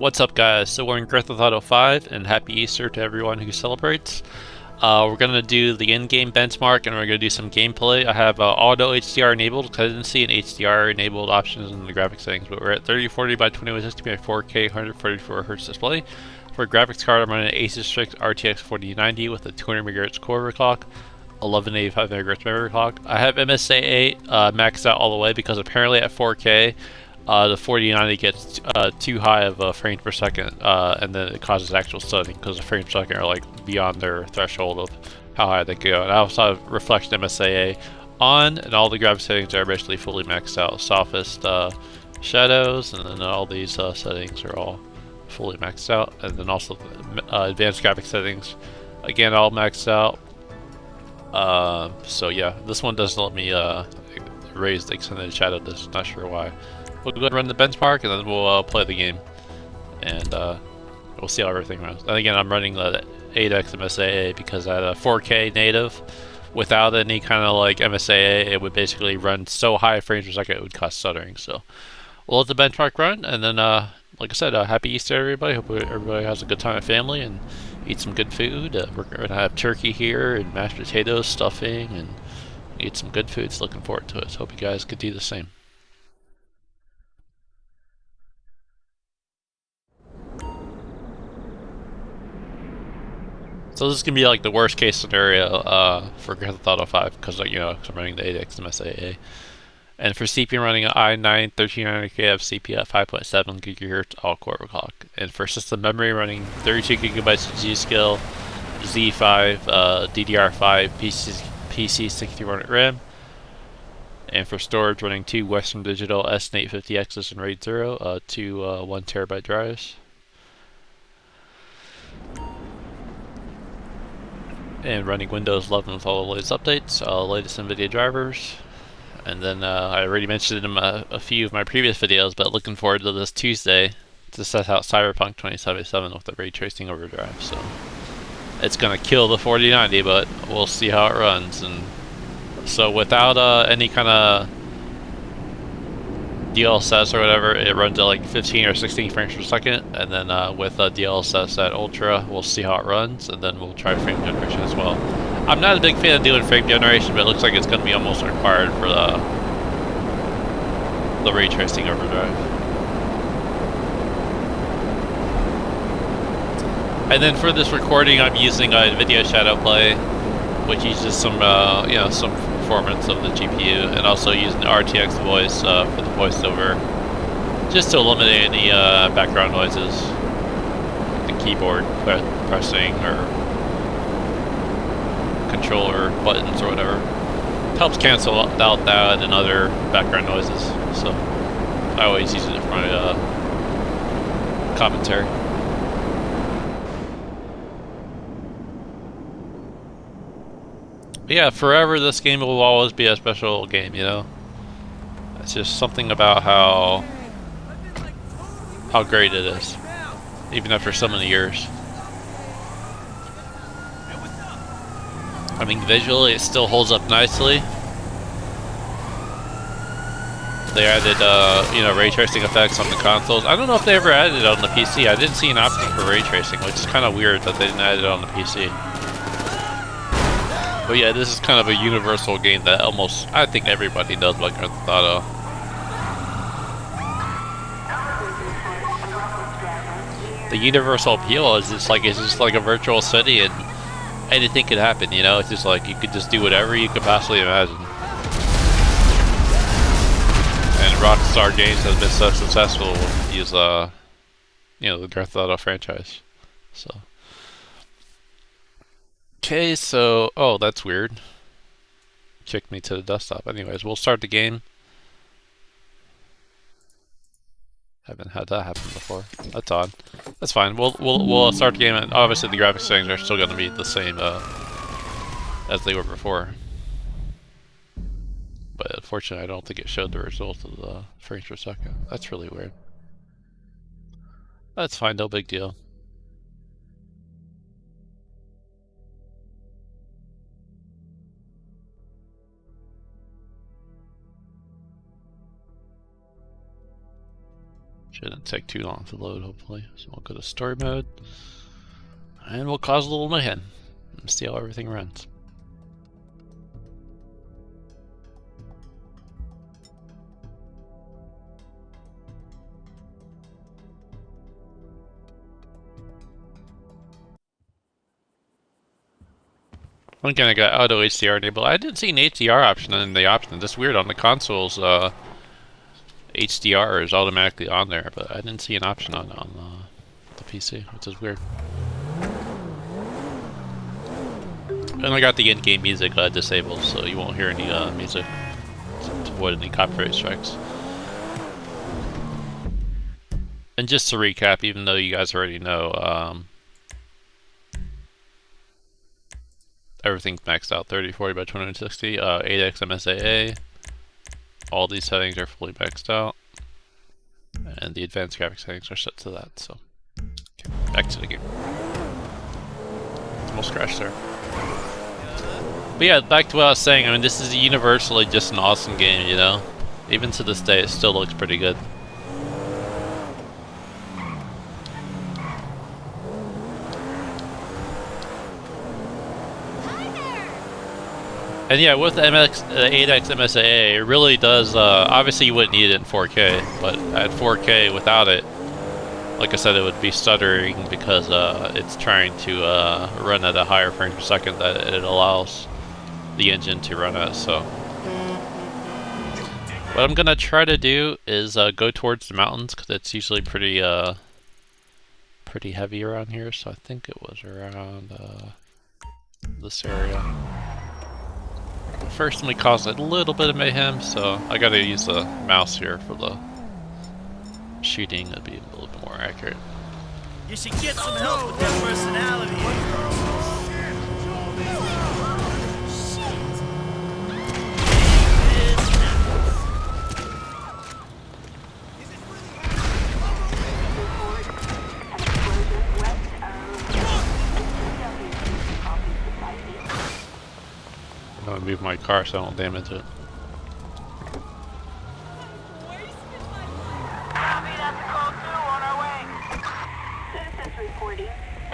What's up, guys? So we're in Gran Theft Auto V, and happy Easter to everyone who celebrates. We're going to do the in-game benchmark, and we're going to do some gameplay. I have auto HDR enabled, because I didn't see an HDR enabled options in the graphics settings, but we're at 3040 by 2160 by 4K 144 Hz display. For graphics card, I'm running an Asus Strix RTX 4090 with a 200 MHz core overclock, 1185 MHz memory clock. I have MSAA maxed out all the way because apparently at 4K, the 4090 gets too high of frames per second, and then it causes actual stuttering because the frames per second are like beyond their threshold of how high they can go. And I also have reflection MSAA on, and all the graphics settings are basically fully maxed out. Softest shadows, and then all these settings are all fully maxed out, and then also advanced graphics settings, again, all maxed out. So yeah, this one doesn't let me raise the extended shadow distance, not sure why. We'll go ahead and run the benchmark, and then we'll play the game, and we'll see how everything runs. And again, I'm running the 8x MSAA because at a 4K native, without any kind of like MSAA, it would basically run so high frames per second it would cause stuttering. So we'll let the benchmark run, and then like I said, happy Easter, everybody. Hope everybody has a good time with family and eat some good food. We're gonna have turkey here and mashed potatoes, stuffing, and eat some good foods. Looking forward to it. So hope you guys could do the same. So this is gonna be like the worst case scenario for Grand Theft Auto V because cause I'm running the 8x MSAA, and for CPU I'm running an i9 1390K of CPU at 5.7 GHz all-core overclock, and for system memory running 32 gigabytes of G.Skill Z5 DDR5 PC6100 RAM, and for storage running two Western Digital S850Xs and RAID 0, two 1 terabyte drives. And running Windows 11 with all the latest updates, latest Nvidia drivers. And then I already mentioned in a few of my previous videos, but looking forward to this Tuesday to set out Cyberpunk 2077 with the ray tracing overdrive. So it's gonna kill the 4090, but we'll see how it runs. And so without any kind of DLSS or whatever, it runs at like 15 or 16 frames per second, and then with DLSS at Ultra, we'll see how it runs, and then we'll try frame generation as well. I'm not a big fan of doing frame generation, but it looks like it's going to be almost required for the ray tracing overdrive. And then for this recording, I'm using Nvidia Shadowplay, which uses some some performance of the GPU, and also using the RTX voice for the voiceover, just to eliminate any background noises, like the keyboard pressing or controller buttons or whatever. It helps cancel out that and other background noises, so I always use it for my commentary. Yeah, forever this game will always be a special game, you know? It's just something about how great it is, even after so many years. I mean, visually it still holds up nicely. They added, ray tracing effects on the consoles. I don't know if they ever added it on the PC. I didn't see an option for ray tracing, which is kind of weird that they didn't add it on the PC. But yeah, this is kind of a universal game that almost, I think everybody knows about Grand Theft Auto. The universal appeal is it's just like a virtual city, and anything could happen, you know? It's just like you could just do whatever you could possibly imagine. And Rockstar Games has been so successful with these, the Grand Theft Auto franchise. So. Okay, so, oh, that's weird. Kicked me to the desktop. Anyways, we'll start the game. Haven't had that happen before. That's odd. That's fine. We'll start the game, and obviously the graphics settings are still going to be the same as they were before. But unfortunately, I don't think it showed the result of the frames per second. That's really weird. That's fine. No big deal. Shouldn't take too long to load, hopefully. So we'll go to story mode. And we'll cause a little mayhem. And see how everything runs. One thing I got auto HDR enabled. I didn't see an HDR option in the option. That's weird on the consoles. HDR is automatically on there, but I didn't see an option on the PC, which is weird. And I got the in-game music disabled, so you won't hear any music to avoid any copyright strikes. And just to recap, even though you guys already know, everything's maxed out, 3040 by 2060, 8x MSAA. All these settings are fully maxed out, and the advanced graphics settings are set to that. So, okay, back to the game. Almost crashed there. But yeah, back to what I was saying. I mean, this is universally just an awesome game, you know. Even to this day, it still looks pretty good. And yeah, with the 8x MSAA, it really does, obviously you wouldn't need it in 4K, but at 4K without it, like I said, it would be stuttering because it's trying to run at a higher frame per second that it allows the engine to run at, so. What I'm gonna try to do is go towards the mountains, because it's usually pretty heavy around here, so I think it was around this area. First, let me cause a little bit of mayhem, so I gotta use the mouse here for the shooting. It'd be a little bit more accurate. You should get some help with that personality. I'm gonna move my car so I don't damage it.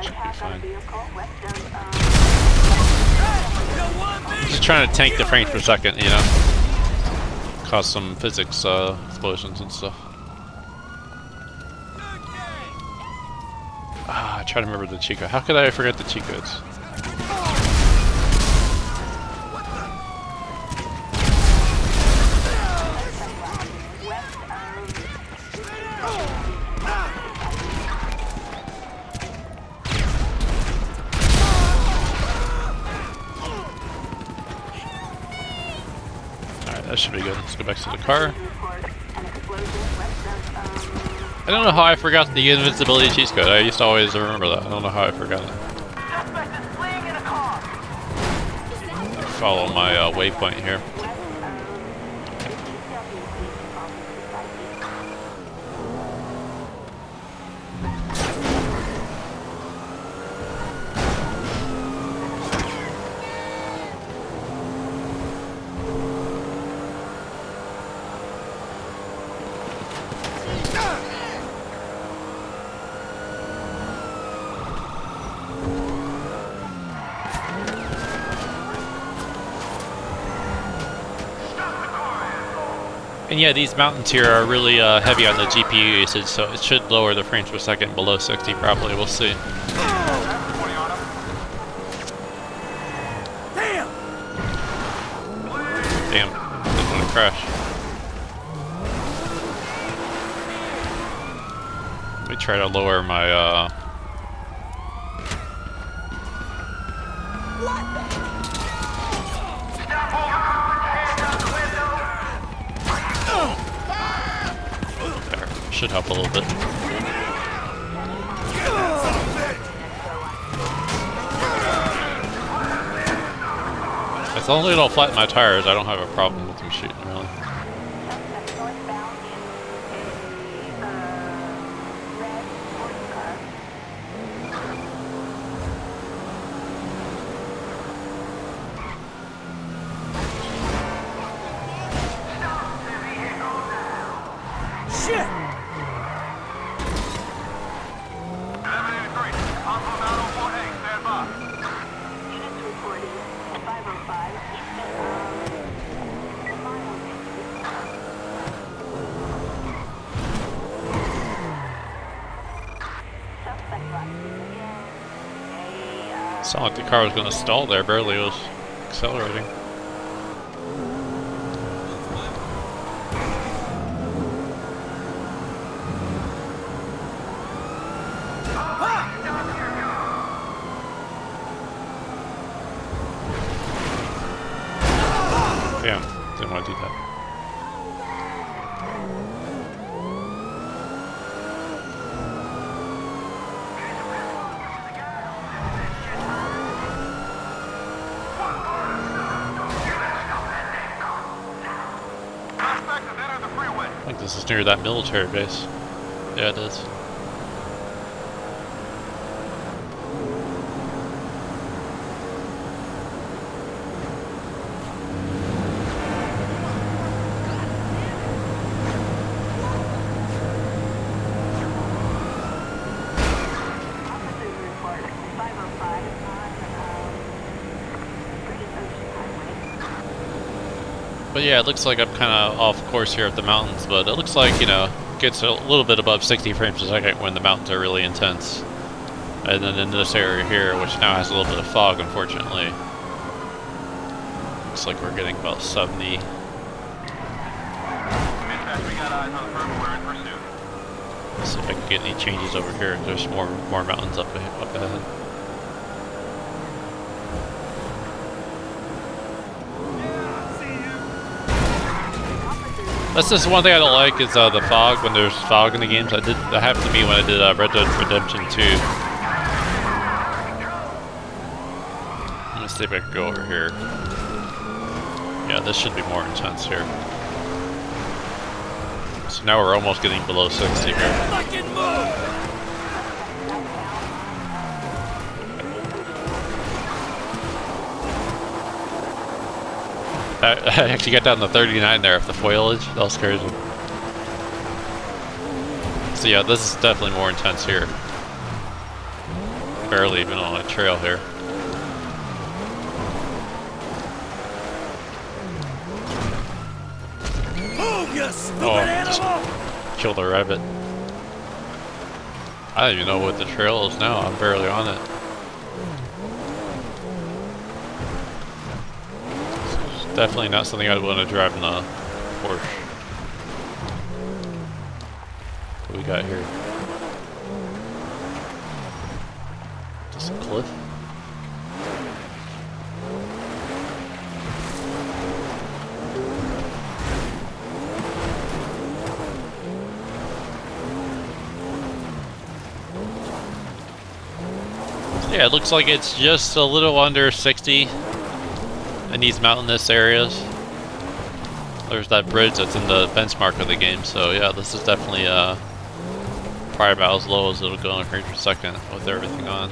Should be fine. Just trying to tank the frames per second, you know? Cause some physics explosions and stuff. I try to remember the cheat code. How could I forget the cheat codes? That should be good. Let's go back to the car. I don't know how I forgot the invincibility cheat code. I used to always remember that. I don't know how I forgot it. Follow my waypoint here. And yeah, these mountains here are really heavy on the GPU usage, so it should lower the frames per second below 60 probably. We'll see. Damn, didn't want to crash. Let me try to lower my should help a little bit. As long as it don't flatten my tires, I don't have a problem with them shooting, really. Sounded like the car was going to stall there, barely was accelerating. Damn, didn't want to do that. I think this is near that military base. Yeah, it is. But yeah, it looks like I'm kind of off course here at the mountains, but it looks like, you know, it gets a little bit above 60 frames a second when the mountains are really intense. And then in this area here, which now has a little bit of fog, unfortunately, looks like we're getting about 70. Let's see if I can get any changes over here. There's more mountains up ahead. That's just one thing I don't like is the fog. When there's fog in the games, that happened to me when I did Red Dead Redemption 2. Let me see if I can go over here. Yeah, this should be more intense here. So now we're almost getting below 60 here. I actually got down to 39 there with the foliage. That was crazy. So yeah, this is definitely more intense here. Barely even on a trail here. Just killed a rabbit. I don't even know what the trail is now. I'm barely on it. Definitely not something I'd want to drive in a Porsche. What do we got here? Just a cliff? Yeah, it looks like it's just a little under 60. In these mountainous areas. There's that bridge that's in the benchmark of the game, so yeah, this is definitely probably about as low as it'll go in frames per second with everything on.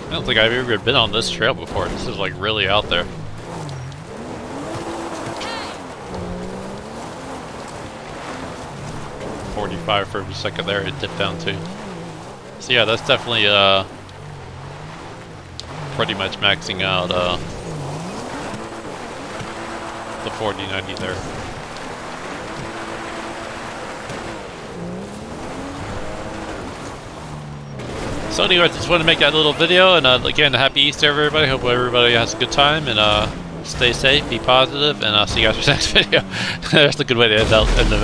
I don't think I've ever been on this trail before. This is like really out there. .45 frames per second there, it dipped down to. So yeah, that's definitely pretty much maxing out the 4090 there. So anyway, I just want to make that little video, and again, happy Easter everybody. Hope everybody has a good time, and stay safe, be positive, and I'll see you guys for the next video. That's a good way to end the